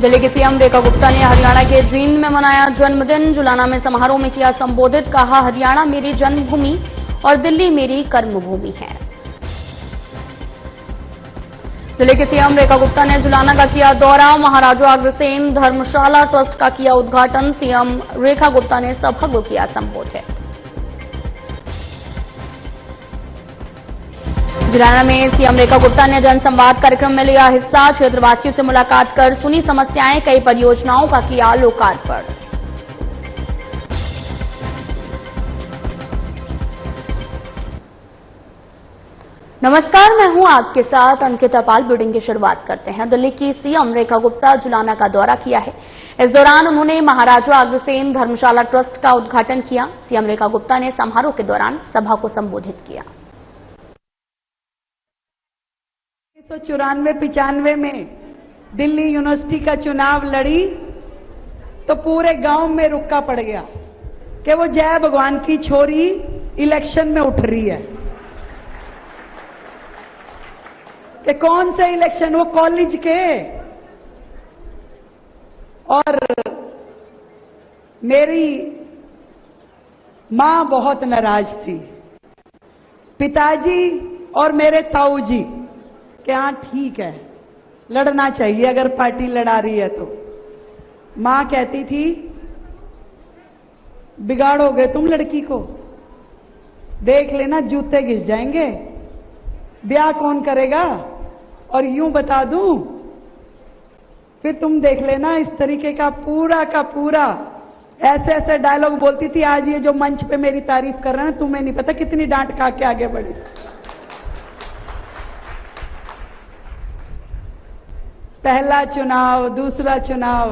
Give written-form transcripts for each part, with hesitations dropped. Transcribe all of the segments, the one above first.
दिल्ली की सीएम रेखा गुप्ता ने हरियाणा के जींद में मनाया जन्मदिन। जुलाना में समारोह में किया संबोधित, कहा हरियाणा मेरी जन्मभूमि और दिल्ली मेरी कर्मभूमि है। दिल्ली के सीएम रेखा गुप्ता ने जुलाना का किया दौरा, महाराजा अग्रसेन धर्मशाला ट्रस्ट का किया उद्घाटन। सीएम रेखा गुप्ता ने सभा को किया संबोधित। जुलाना में सीएम रेखा गुप्ता ने जनसंवाद कार्यक्रम में लिया हिस्सा, क्षेत्रवासियों से मुलाकात कर सुनी समस्याएं, कई परियोजनाओं का किया लोकार्पण। नमस्कार, मैं हूं आपके साथ अंकिता पाल। बुलेटिन की शुरुआत करते हैं। दिल्ली की सीएम रेखा गुप्ता जुलाना का दौरा किया है। इस दौरान उन्होंने महाराजा अग्रसेन धर्मशाला ट्रस्ट का उद्घाटन किया। सीएम रेखा गुप्ता ने समारोह के दौरान सभा को संबोधित किया। 1994-95 में दिल्ली यूनिवर्सिटी का चुनाव लड़ी तो पूरे गांव में रुक्का पड़ गया कि वो जय भगवान की छोरी इलेक्शन में उठ रही है। कि कौन से इलेक्शन? वो कॉलेज के। और मेरी मां बहुत नाराज थी, पिताजी और मेरे ताऊ जी कि हाँ ठीक है, लड़ना चाहिए अगर पार्टी लड़ा रही है तो। मां कहती थी बिगाड़ोगे तुम लड़की को, देख लेना जूते घिस जाएंगे, ब्याह कौन करेगा। और यूं बता दूं, फिर तुम देख लेना। इस तरीके का पूरा ऐसे ऐसे डायलॉग बोलती थी। आज ये जो मंच पे मेरी तारीफ कर रहे हैं, तुम्हें नहीं पता कितनी डांट खा के आगे बढ़ी। पहला चुनाव, दूसरा चुनाव,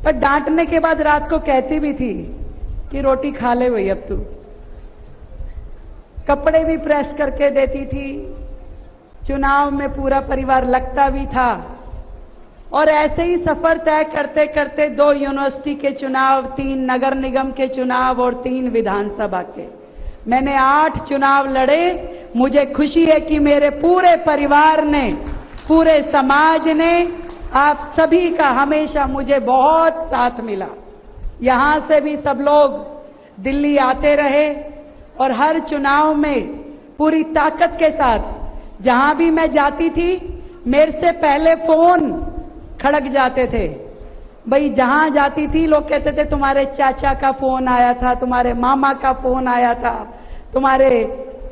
पर डांटने के बाद रात को कहती भी थी कि रोटी खा ले वही अब तू। कपड़े भी प्रेस करके देती थी। चुनाव में पूरा परिवार लगता भी था। और ऐसे ही सफर तय करते करते 2 यूनिवर्सिटी के चुनाव, 3 नगर निगम के चुनाव और 3 विधानसभा के, मैंने 8 चुनाव लड़े। मुझे खुशी है कि मेरे पूरे परिवार ने, पूरे समाज ने, आप सभी का हमेशा मुझे बहुत साथ मिला। यहां से भी सब लोग दिल्ली आते रहे और हर चुनाव में पूरी ताकत के साथ, जहां भी मैं जाती थी मेरे से पहले फोन खड़क जाते थे। भाई जहां जाती थी लोग कहते थे तुम्हारे चाचा का फोन आया था, तुम्हारे मामा का फोन आया था, तुम्हारे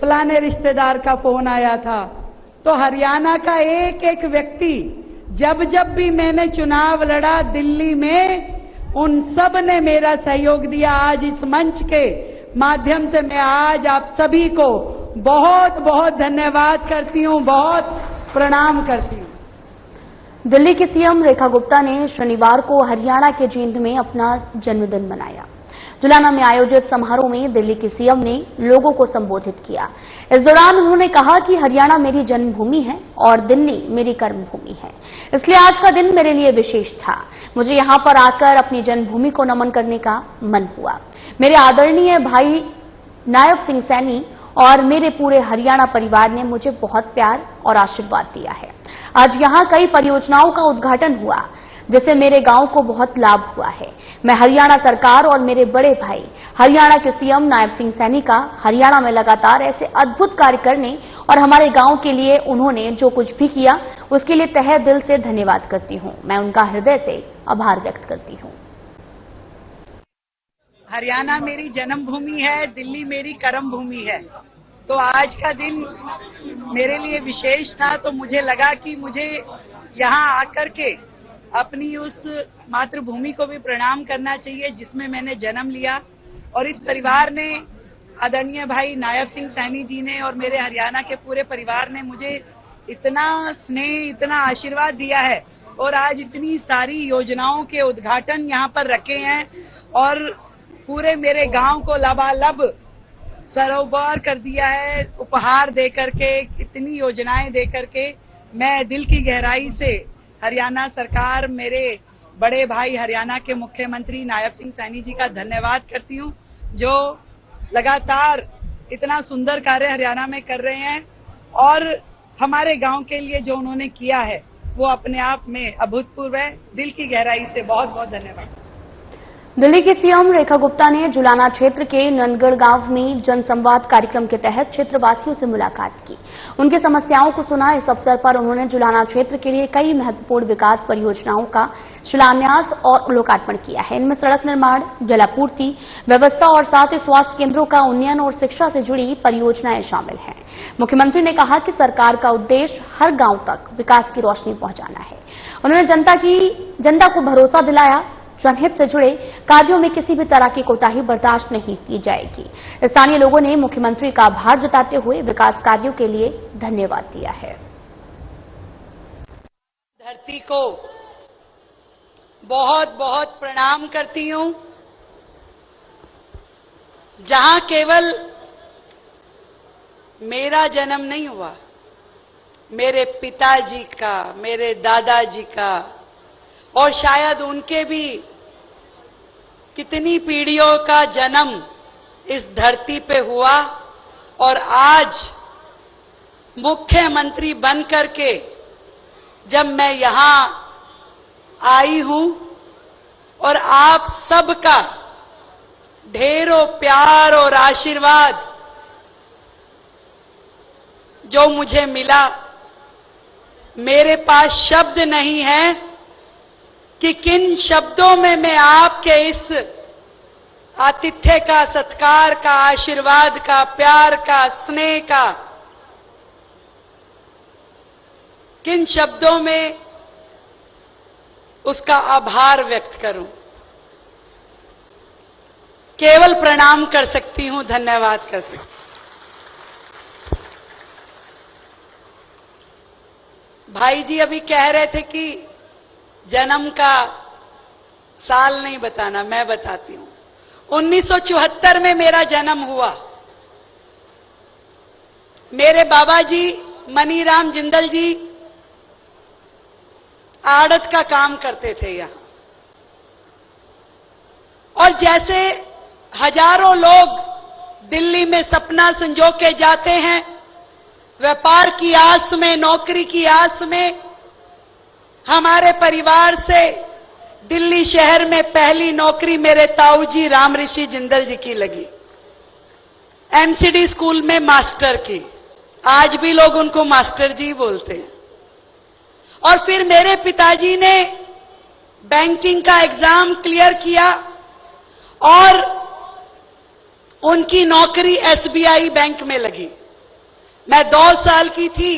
फलाने रिश्तेदार का फोन आया था। तो हरियाणा का एक एक व्यक्ति, जब भी मैंने चुनाव लड़ा दिल्ली में, उन सब ने मेरा सहयोग दिया। आज इस मंच के माध्यम से मैं आज आप सभी को बहुत बहुत धन्यवाद करती हूं, बहुत प्रणाम करती हूं। दिल्ली की सीएम रेखा गुप्ता ने शनिवार को हरियाणा के जींद में अपना जन्मदिन मनाया। जुलाना में आयोजित समारोह में दिल्ली की सीएम ने लोगों को संबोधित किया। इस दौरान उन्होंने कहा कि हरियाणा मेरी जन्मभूमि है और दिल्ली मेरी कर्मभूमि है, इसलिए आज का दिन मेरे लिए विशेष था। मुझे यहां पर आकर अपनी जन्मभूमि को नमन करने का मन हुआ। मेरे आदरणीय भाई नायब सिंह सैनी और मेरे पूरे हरियाणा परिवार ने मुझे बहुत प्यार और आशीर्वाद दिया है। आज यहां कई परियोजनाओं का उद्घाटन हुआ, जिससे मेरे गांव को बहुत लाभ हुआ है। मैं हरियाणा सरकार और मेरे बड़े भाई हरियाणा के सीएम नायब सिंह सैनी का हरियाणा में लगातार ऐसे अद्भुत कार्य करने और हमारे गांव के लिए उन्होंने जो कुछ भी किया, उसके लिए तहे दिल से धन्यवाद करती हूं। मैं उनका हृदय से आभार व्यक्त करती हूं। हरियाणा मेरी जन्मभूमि है, दिल्ली मेरी कर्मभूमि है। तो आज का दिन मेरे लिए विशेष था। तो मुझे लगा कि मुझे यहाँ आकर के अपनी उस मातृभूमि को भी प्रणाम करना चाहिए जिसमें मैंने जन्म लिया। और इस परिवार ने, आदरणीय भाई नायब सिंह सैनी जी ने और मेरे हरियाणा के पूरे परिवार ने मुझे इतना स्नेह, इतना आशीर्वाद दिया है और आज इतनी सारी योजनाओं के उद्घाटन यहाँ पर रखे हैं और पूरे मेरे गांव को लबालब सरोवर कर दिया है उपहार दे करके, इतनी योजनाएं दे करके। मैं दिल की गहराई से हरियाणा सरकार, मेरे बड़े भाई हरियाणा के मुख्यमंत्री नायब सिंह सैनी जी का धन्यवाद करती हूं, जो लगातार इतना सुंदर कार्य हरियाणा में कर रहे हैं और हमारे गांव के लिए जो उन्होंने किया है वो अपने आप में अभूतपूर्व है। दिल की गहराई से बहुत बहुत धन्यवाद। दिल्ली की सीएम रेखा गुप्ता ने जुलाना क्षेत्र के नंदगढ़ गांव में जनसंवाद कार्यक्रम के तहत क्षेत्रवासियों से मुलाकात की। उनकी समस्याओं को सुना। इस अवसर पर उन्होंने जुलाना क्षेत्र के लिए कई महत्वपूर्ण विकास परियोजनाओं का शिलान्यास और लोकार्पण किया है। इनमें सड़क निर्माण, जलापूर्ति व्यवस्था और साथ ही स्वास्थ्य केंद्रों का उन्नयन और शिक्षा से जुड़ी परियोजनाएं शामिल हैं। मुख्यमंत्री ने कहा कि सरकार का उद्देश्य हर गांव तक विकास की रोशनी पहुंचाना है। उन्होंने जनता को भरोसा दिलाया, जनहित से जुड़े कार्यों में किसी भी तरह की कोताही बर्दाश्त नहीं की जाएगी। स्थानीय लोगों ने मुख्यमंत्री का आभार जताते हुए विकास कार्यों के लिए धन्यवाद दिया है। धरती को बहुत बहुत प्रणाम करती हूं, जहां केवल मेरा जन्म नहीं हुआ, मेरे पिताजी का, मेरे दादाजी का और शायद उनके भी कितनी पीढ़ियों का जन्म इस धरती पे हुआ। और आज मुख्यमंत्री बनकर के जब मैं यहां आई हूं और आप सबका ढेरों प्यार और आशीर्वाद जो मुझे मिला, मेरे पास शब्द नहीं है कि किन शब्दों में मैं आपके इस आतिथ्य का, सत्कार का, आशीर्वाद का, प्यार का, स्नेह का, किन शब्दों में उसका आभार व्यक्त करूं। केवल प्रणाम कर सकती हूं, धन्यवाद कर सकती हूं। भाई जी अभी कह रहे थे कि जन्म का साल नहीं बताना, मैं बताती हूं। 1974 में मेरा जन्म हुआ। मेरे बाबा जी मनीराम जिंदल जी आड़त का काम करते थे यहां, और जैसे हजारों लोग दिल्ली में सपना संजो के जाते हैं, व्यापार की आस में, नौकरी की आस में, हमारे परिवार से दिल्ली शहर में पहली नौकरी मेरे ताऊ जी राम ऋषि जिंदल जी की लगी, एमसीडी स्कूल में मास्टर की। आज भी लोग उनको मास्टर जी बोलते हैं। और फिर मेरे पिताजी ने बैंकिंग का एग्जाम क्लियर किया और उनकी नौकरी एसबीआई बैंक में लगी। मैं 2 साल की थी,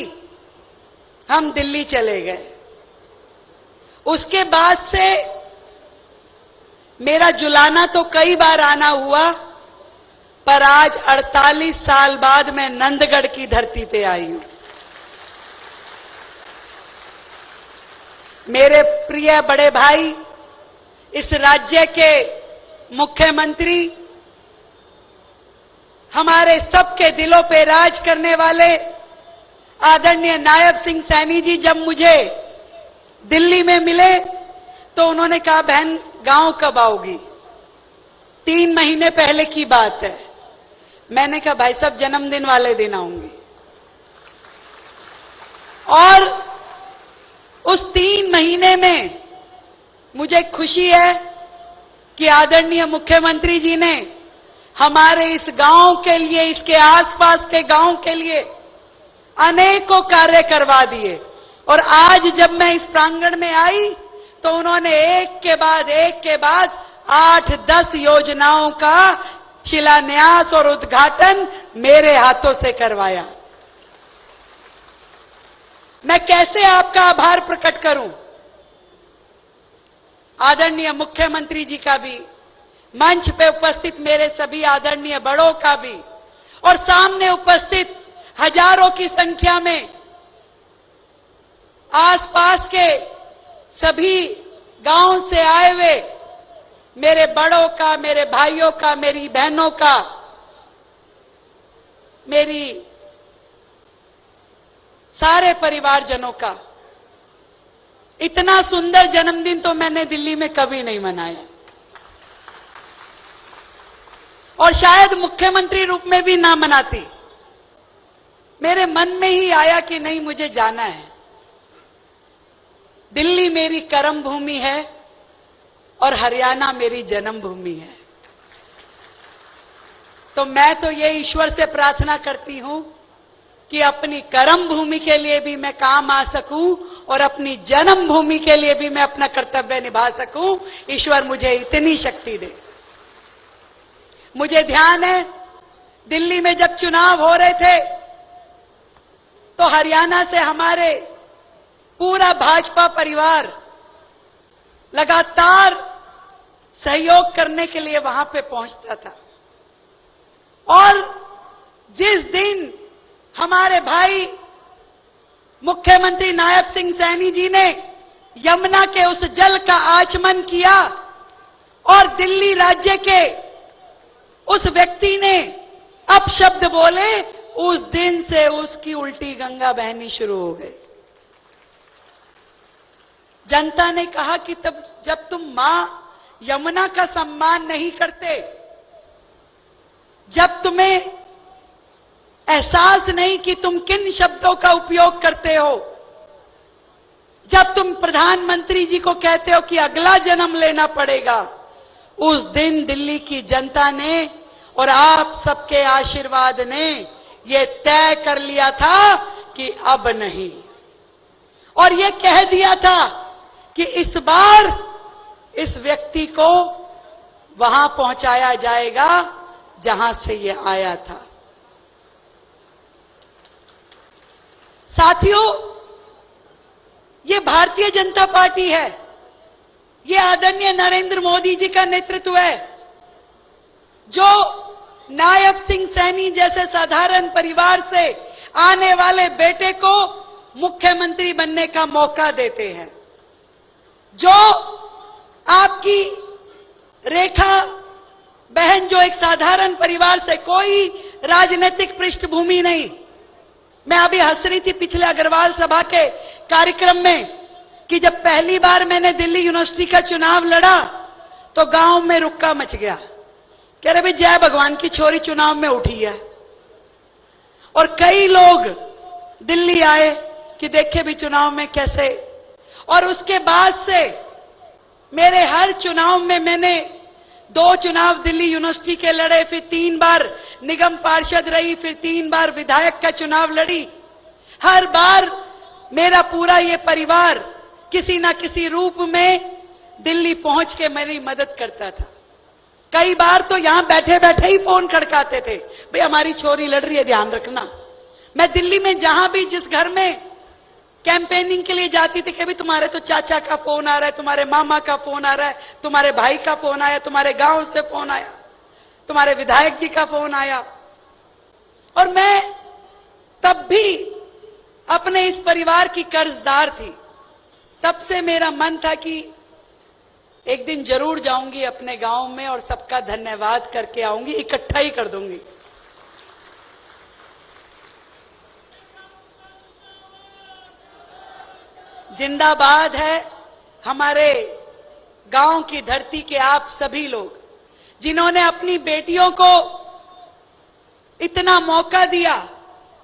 हम दिल्ली चले गए। उसके बाद से मेरा जुलाना तो कई बार आना हुआ, पर आज 48 साल बाद मैं नंदगढ़ की धरती पे आई हूं। मेरे प्रिय बड़े भाई, इस राज्य के मुख्यमंत्री, हमारे सबके दिलों पे राज करने वाले आदरणीय नायब सिंह सैनी जी जब मुझे दिल्ली में मिले तो उन्होंने कहा, बहन गांव कब आओगी? 3 महीने पहले की बात है। मैंने कहा, भाई साहब जन्मदिन वाले दिन आऊंगी। और उस 3 महीने में मुझे खुशी है कि आदरणीय मुख्यमंत्री जी ने हमारे इस गांव के लिए, इसके आसपास के गांव के लिए अनेकों कार्य करवा दिए। और आज जब मैं इस प्रांगण में आई तो उन्होंने एक के बाद 8-10 योजनाओं का शिलान्यास और उद्घाटन मेरे हाथों से करवाया। मैं कैसे आपका आभार प्रकट करूं? आदरणीय मुख्यमंत्री जी का भी, मंच पे उपस्थित मेरे सभी आदरणीय बड़ों का भी, और सामने उपस्थित हजारों की संख्या में आसपास के सभी गांव से आए हुए मेरे बड़ों का, मेरे भाइयों का, मेरी बहनों का, मेरी सारे परिवारजनों का। इतना सुंदर जन्मदिन तो मैंने दिल्ली में कभी नहीं मनाया, और शायद मुख्यमंत्री रूप में भी ना मनाती। मेरे मन में ही आया कि नहीं, मुझे जाना है। दिल्ली मेरी कर्म भूमि है और हरियाणा मेरी जन्मभूमि है। तो मैं तो ये ईश्वर से प्रार्थना करती हूं कि अपनी कर्म भूमि के लिए भी मैं काम आ सकूं और अपनी जन्मभूमि के लिए भी मैं अपना कर्तव्य निभा सकूं। ईश्वर मुझे इतनी शक्ति दे। मुझे ध्यान है, दिल्ली में जब चुनाव हो रहे थे तो हरियाणा से हमारे पूरा भाजपा परिवार लगातार सहयोग करने के लिए वहां पे पहुंचता था। और जिस दिन हमारे भाई मुख्यमंत्री नायब सिंह सैनी जी ने यमुना के उस जल का आचमन किया और दिल्ली राज्य के उस व्यक्ति ने अपशब्द बोले, उस दिन से उसकी उल्टी गंगा बहनी शुरू हो गई। जनता ने कहा कि तब जब तुम मां यमुना का सम्मान नहीं करते, जब तुम्हें एहसास नहीं कि तुम किन शब्दों का उपयोग करते हो, जब तुम प्रधानमंत्री जी को कहते हो कि अगला जन्म लेना पड़ेगा, उस दिन दिल्ली की जनता ने और आप सबके आशीर्वाद ने यह तय कर लिया था कि अब नहीं, और यह कह दिया था कि इस बार इस व्यक्ति को वहां पहुंचाया जाएगा जहां से यह आया था। साथियों, ये भारतीय जनता पार्टी है, ये आदरणीय नरेंद्र मोदी जी का नेतृत्व है, जो नायब सिंह सैनी जैसे साधारण परिवार से आने वाले बेटे को मुख्यमंत्री बनने का मौका देते हैं, जो आपकी रेखा बहन जो एक साधारण परिवार से, कोई राजनीतिक पृष्ठभूमि नहीं। मैं अभी हंस रही थी पिछले अग्रवाल सभा के कार्यक्रम में कि जब पहली बार मैंने दिल्ली यूनिवर्सिटी का चुनाव लड़ा तो गांव में रुक्का मच गया। कह रहे भाई जय भगवान की छोरी चुनाव में उठी है। और कई लोग दिल्ली आए कि देखे भी चुनाव में कैसे। और उसके बाद से मेरे हर चुनाव में मैंने 2 चुनाव दिल्ली यूनिवर्सिटी के लड़े, फिर 3 बार निगम पार्षद रही, फिर 3 बार विधायक का चुनाव लड़ी। हर बार मेरा पूरा ये परिवार किसी ना किसी रूप में दिल्ली पहुंच के मेरी मदद करता था। कई बार तो यहां बैठे बैठे ही फोन खड़काते थे, भाई हमारी छोरी लड़ रही है, ध्यान रखना। मैं दिल्ली में जहां भी जिस घर में कैंपेनिंग के लिए जाती थी कि भाई तुम्हारे तो चाचा का फोन आ रहा है, तुम्हारे मामा का फोन आ रहा है, तुम्हारे भाई का फोन आया, तुम्हारे गांव से फोन आया, तुम्हारे विधायक जी का फोन आया। और मैं तब भी अपने इस परिवार की कर्जदार थी। तब से मेरा मन था कि एक दिन जरूर जाऊंगी अपने गांव में और सबका धन्यवाद करके आऊंगी, इकट्ठा ही कर दूंगी। जिंदाबाद है हमारे गांव की धरती के आप सभी लोग, जिन्होंने अपनी बेटियों को इतना मौका दिया,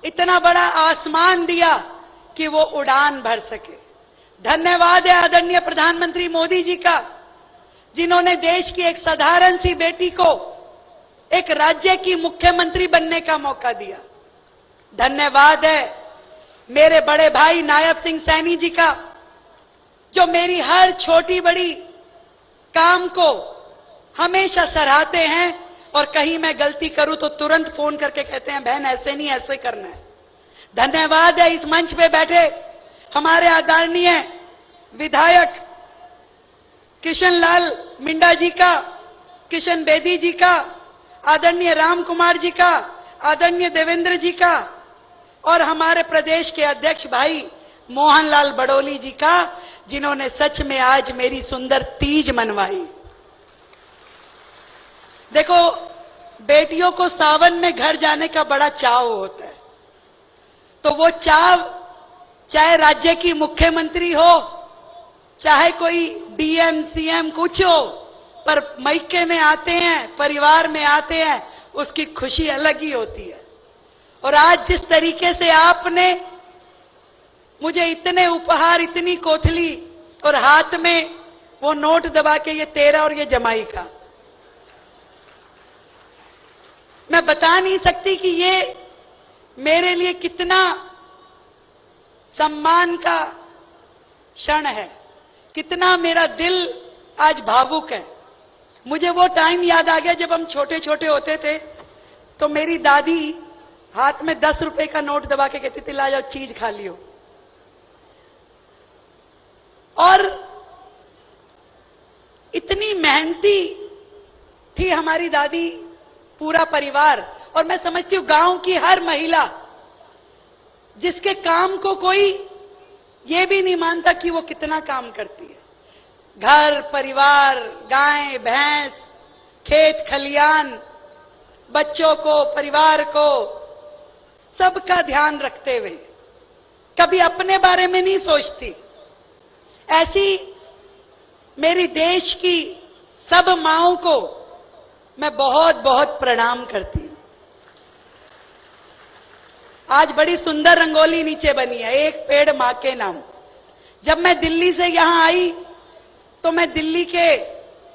इतना बड़ा आसमान दिया कि वो उड़ान भर सके। धन्यवाद है आदरणीय प्रधानमंत्री मोदी जी का, जिन्होंने देश की एक साधारण सी बेटी को एक राज्य की मुख्यमंत्री बनने का मौका दिया। धन्यवाद है मेरे बड़े भाई नायब सिंह सैनी जी का, जो मेरी हर छोटी बड़ी काम को हमेशा सराहते हैं और कहीं मैं गलती करूं तो तुरंत फोन करके कहते हैं बहन ऐसे नहीं ऐसे करना है। धन्यवाद है इस मंच पे बैठे हमारे आदरणीय विधायक किशन लाल मिंडा जी का, किशन बेदी जी का, आदरणीय राम कुमार जी का, आदरणीय देवेंद्र जी का, और हमारे प्रदेश के अध्यक्ष भाई मोहनलाल बड़ोली जी का, जिन्होंने सच में आज मेरी सुंदर तीज मनवाई। देखो, बेटियों को सावन में घर जाने का बड़ा चाव होता है, तो वो चाव चाहे राज्य की मुख्यमंत्री हो, चाहे कोई डीएम सीएम कुछ हो, पर मायके में आते हैं, परिवार में आते हैं, उसकी खुशी अलग ही होती है। और आज जिस तरीके से आपने मुझे इतने उपहार, इतनी कोथली और हाथ में वो नोट दबा के ये तेरा और ये जमाई का। मैं बता नहीं सकती कि ये मेरे लिए कितना सम्मान का क्षण है, कितना मेरा दिल आज भावुक है। मुझे वो टाइम याद आ गया जब हम छोटे छोटे होते थे तो मेरी दादी हाथ में 10 रुपए का नोट दबा के कहती थी ला जाओ चीज खा लियो। और इतनी मेहनती थी हमारी दादी, पूरा परिवार। और मैं समझती हूं गांव की हर महिला जिसके काम को कोई ये भी नहीं मानता कि वो कितना काम करती है, घर परिवार, गाय भैंस, खेत खलियान, बच्चों को, परिवार को, सबका ध्यान रखते हुए कभी अपने बारे में नहीं सोचती। ऐसी मेरी देश की सब माओं को मैं बहुत बहुत प्रणाम करती हूं। आज बड़ी सुंदर रंगोली नीचे बनी है, एक पेड़ मां के नाम। जब मैं दिल्ली से यहां आई तो मैं दिल्ली के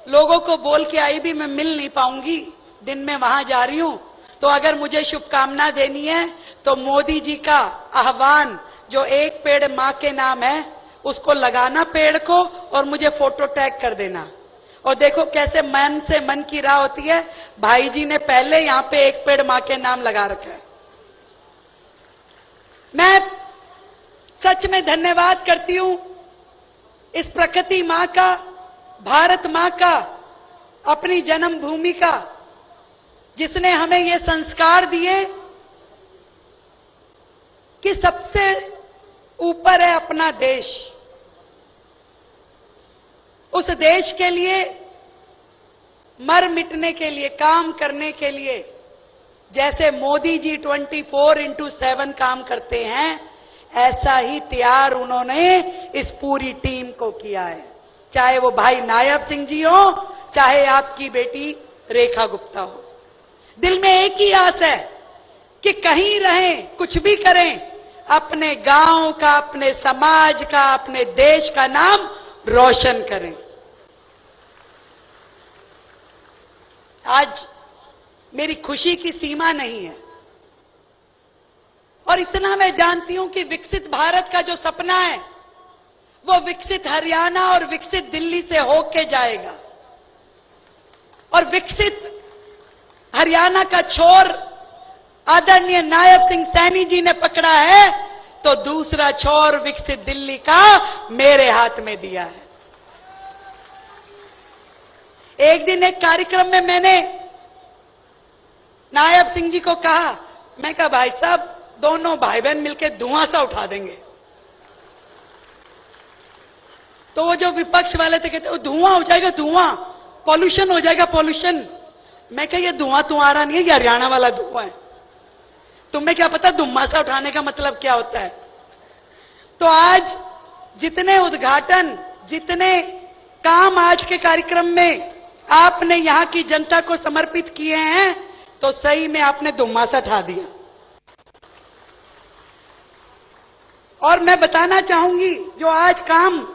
लोगों को बोल के आई भी मैं मिल नहीं पाऊंगी, दिन में वहां जा रही हूं, तो अगर मुझे शुभकामना देनी है तो मोदी जी का आह्वान जो एक पेड़ मां के नाम है उसको लगाना पेड़ को और मुझे फोटो टैग कर देना। और देखो कैसे मन से मन की राह होती है। भाई जी ने पहले यहां पे एक पेड़ मां के नाम लगा रखा है। मैं सच में धन्यवाद करती हूं इस प्रकृति मां का, भारत मां का, अपनी जन्मभूमि का, जिसने हमें ये संस्कार दिए कि सबसे ऊपर है अपना देश। उस देश के लिए मर मिटने के लिए, काम करने के लिए, जैसे मोदी जी 24/7 काम करते हैं, ऐसा ही त्याग उन्होंने इस पूरी टीम को किया है। चाहे वो भाई नायब सिंह जी हो, चाहे आपकी बेटी रेखा गुप्ता हो। दिल में एक ही आस है कि कहीं रहें, कुछ भी करें, अपने गांव का, अपने समाज का, अपने देश का नाम रोशन करें। आज मेरी खुशी की सीमा नहीं है। और इतना मैं जानती हूं कि विकसित भारत का जो सपना है वो विकसित हरियाणा और विकसित दिल्ली से होके जाएगा। और विकसित हरियाणा का छोर आदरणीय नायब सिंह सैनी जी ने पकड़ा है, तो दूसरा छोर विकसित दिल्ली का मेरे हाथ में दिया है। एक दिन एक कार्यक्रम में मैंने नायब सिंह जी को कहा, मैं कहा भाई साहब दोनों भाई बहन मिलकर धुआं सा उठा देंगे। तो वो जो विपक्ष वाले थे कहते धुआं हो जाएगा, धुआं, पॉल्यूशन हो जाएगा, पॉल्यूशन। मैं कहा ये धुआं तुम्हारा नहीं है, ये हरियाणा वाला धुआं है। तुम्हें क्या पता धुआं सा उठाने का मतलब क्या होता है। तो आज जितने उद्घाटन, जितने काम आज के कार्यक्रम में आपने यहां की जनता को समर्पित किए हैं, तो सही में आपने धुआं सा उठा दिया। और मैं बताना चाहूंगी जो आज काम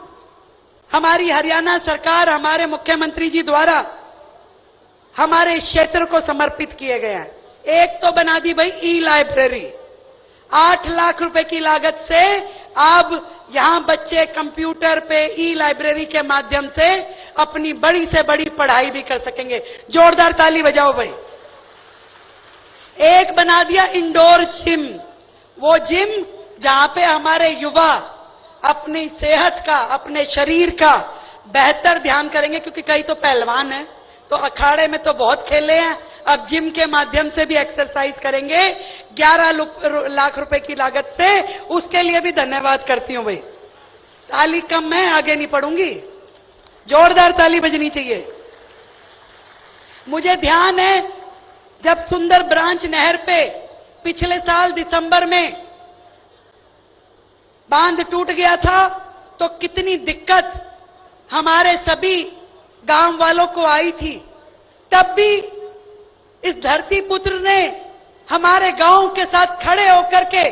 हमारी हरियाणा सरकार, हमारे मुख्यमंत्री जी द्वारा हमारे क्षेत्र को समर्पित किए गए हैं। एक तो बना दी भाई ई लाइब्रेरी, 8 लाख रुपए की लागत से अब यहां बच्चे कंप्यूटर पे ई लाइब्रेरी के माध्यम से अपनी बड़ी से बड़ी पढ़ाई भी कर सकेंगे। जोरदार ताली बजाओ भाई। एक बना दिया इंडोर जिम, वो जिम जहां पे हमारे युवा अपनी सेहत का, अपने शरीर का बेहतर ध्यान करेंगे, क्योंकि कई तो पहलवान हैं तो अखाड़े में तो बहुत खेले हैं, अब जिम के माध्यम से भी एक्सरसाइज करेंगे 11 लाख रुपए की लागत से। उसके लिए भी धन्यवाद करती हूं भाई। ताली कम है, आगे नहीं पढ़ूंगी, जोरदार ताली बजनी चाहिए। मुझे ध्यान है जब सुंदर ब्रांच नहर पे पिछले साल दिसंबर में बांध टूट गया था, तो कितनी दिक्कत हमारे सभी गांव वालों को आई थी। तब भी इस धरती पुत्र ने हमारे गांव के साथ खड़े होकर के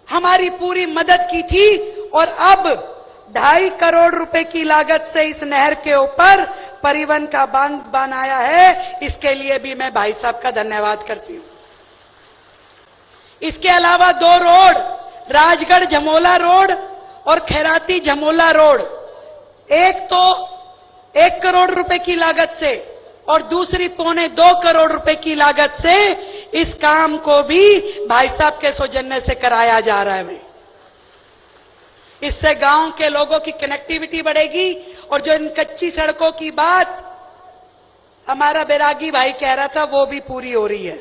हमारी पूरी मदद की थी। और अब 2.5 करोड़ रुपए की लागत से इस नहर के ऊपर परिवहन का बांध बनाया है। इसके लिए भी मैं भाई साहब का धन्यवाद करती हूं। इसके अलावा 2 रोड, राजगढ़ झमोला रोड और खैराती झमोला रोड, एक तो 1 करोड़ रुपए की लागत से और दूसरी 1.25 करोड़ रुपए की लागत से इस काम को भी भाई साहब के सौजन्य से कराया जा रहा है। इससे गांव के लोगों की कनेक्टिविटी बढ़ेगी और जो इन कच्ची सड़कों की बात हमारा बैरागी भाई कह रहा था वो भी पूरी हो रही है।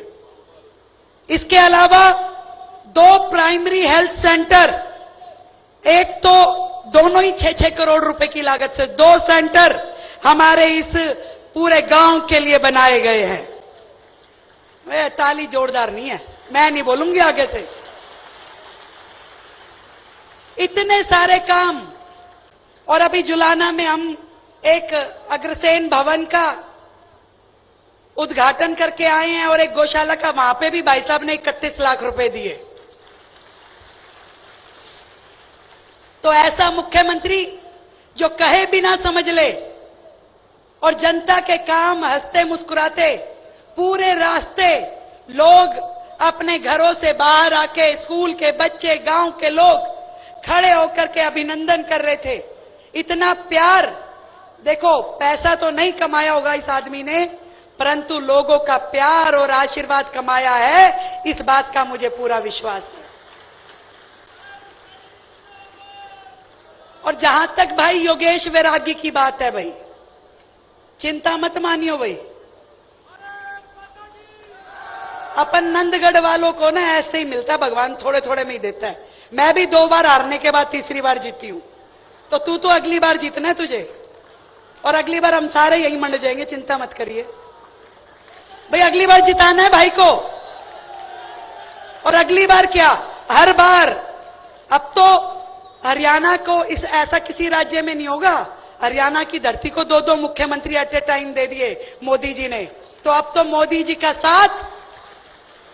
इसके अलावा 2 प्राइमरी हेल्थ सेंटर, एक तो दोनों ही 6-6 करोड़ रुपए की लागत से 2 सेंटर हमारे इस पूरे गांव के लिए बनाए गए हैं। वे ताली जोरदार नहीं है, मैं नहीं बोलूंगी आगे से। इतने सारे काम। और अभी जुलाना में हम एक अग्रसेन भवन का उद्घाटन करके आए हैं और एक गौशाला का, वहां पे भी भाई साहब ने 31 लाख रुपए दिए। तो ऐसा मुख्यमंत्री जो कहे बिना समझ ले और जनता के काम हंसते मुस्कुराते पूरे रास्ते लोग अपने घरों से बाहर आके, स्कूल के बच्चे, गांव के लोग खड़े होकर के अभिनंदन कर रहे थे। इतना प्यार। देखो, पैसा तो नहीं कमाया होगा इस आदमी ने, परंतु लोगों का प्यार और आशीर्वाद कमाया है, इस बात का मुझे पूरा विश्वास है। और जहां तक भाई योगेश वैरागी की बात है, भाई चिंता मत मानियो। भाई अपन नंदगढ़ वालों को ना ऐसे ही मिलता है, भगवान थोड़े थोड़े में ही देता है। मैं भी 2 बार हारने के बाद तीसरी बार जीती हूं, तो तू तो अगली बार जीतना है तुझे, और अगली बार हम सारे यही मंड जाएंगे, चिंता मत करिए भाई। अगली बार जिताना है भाई को। और अगली बार क्या, हर बार। अब तो हरियाणा को इस ऐसा किसी राज्य में नहीं होगा। हरियाणा की धरती को 2-2 मुख्यमंत्री एट ए टाइम दे दिए मोदी जी ने। तो अब तो मोदी जी का साथ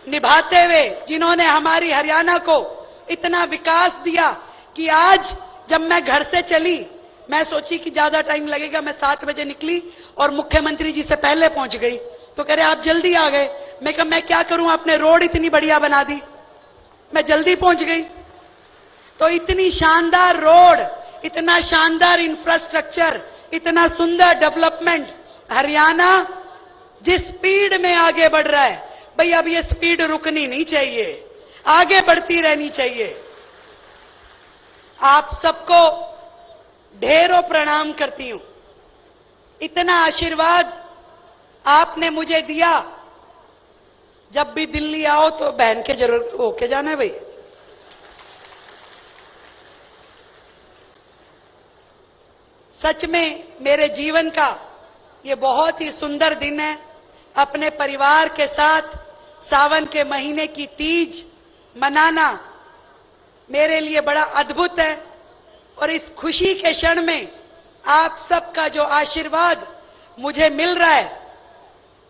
निभाते हुए, जिन्होंने हमारी हरियाणा को इतना विकास दिया कि आज जब मैं घर से चली, मैं सोची कि ज्यादा टाइम लगेगा, मैं 7 बजे निकली और मुख्यमंत्री जी से पहले पहुंच गई। तो कह रहे आप जल्दी आ गए। मैं कहा मैं क्या करूं, आपने रोड इतनी बढ़िया बना दी, मैं जल्दी पहुंच गई। तो इतनी शानदार रोड, इतना शानदार इंफ्रास्ट्रक्चर, इतना सुंदर डेवलपमेंट, हरियाणा जिस स्पीड में आगे बढ़ रहा है, भाई अब ये स्पीड रुकनी नहीं चाहिए, आगे बढ़ती रहनी चाहिए। आप सबको ढेरों प्रणाम करती हूं। इतना आशीर्वाद आपने मुझे दिया। जब भी दिल्ली आओ तो बहन के जरूर होके जाना है भाई। सच में मेरे जीवन का ये बहुत ही सुंदर दिन है। अपने परिवार के साथ सावन के महीने की तीज मनाना मेरे लिए बड़ा अद्भुत है। और इस खुशी के क्षण में आप सबका जो आशीर्वाद मुझे मिल रहा है,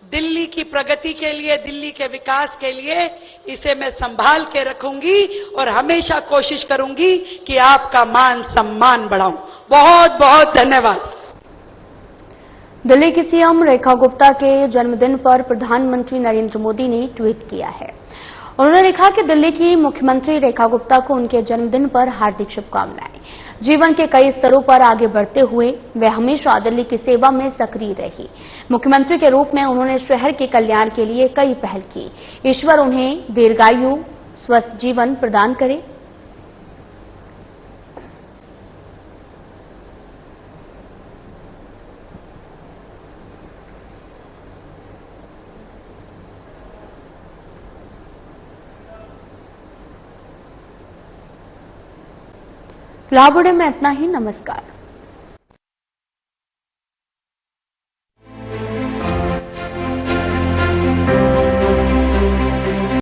दिल्ली की प्रगति के लिए, दिल्ली के विकास के लिए, इसे मैं संभाल के रखूंगी और हमेशा कोशिश करूंगी कि आपका मान सम्मान बढ़ाऊं। बहुत बहुत धन्यवाद। दिल्ली की सीएम रेखा गुप्ता के जन्मदिन पर प्रधानमंत्री नरेंद्र मोदी ने ट्वीट किया है। उन्होंने लिखा कि दिल्ली की मुख्यमंत्री रेखा गुप्ता को उनके जन्मदिन पर हार्दिक शुभकामनाएं। जीवन के कई स्तरों पर आगे बढ़ते हुए वे हमेशा दिल्ली की सेवा में सक्रिय रही। मुख्यमंत्री के रूप में उन्होंने शहर के कल्याण के लिए कई पहल की। ईश्वर उन्हें दीर्घायु, स्वस्थ जीवन प्रदान करे। लाबुड़े में इतना ही। नमस्कार।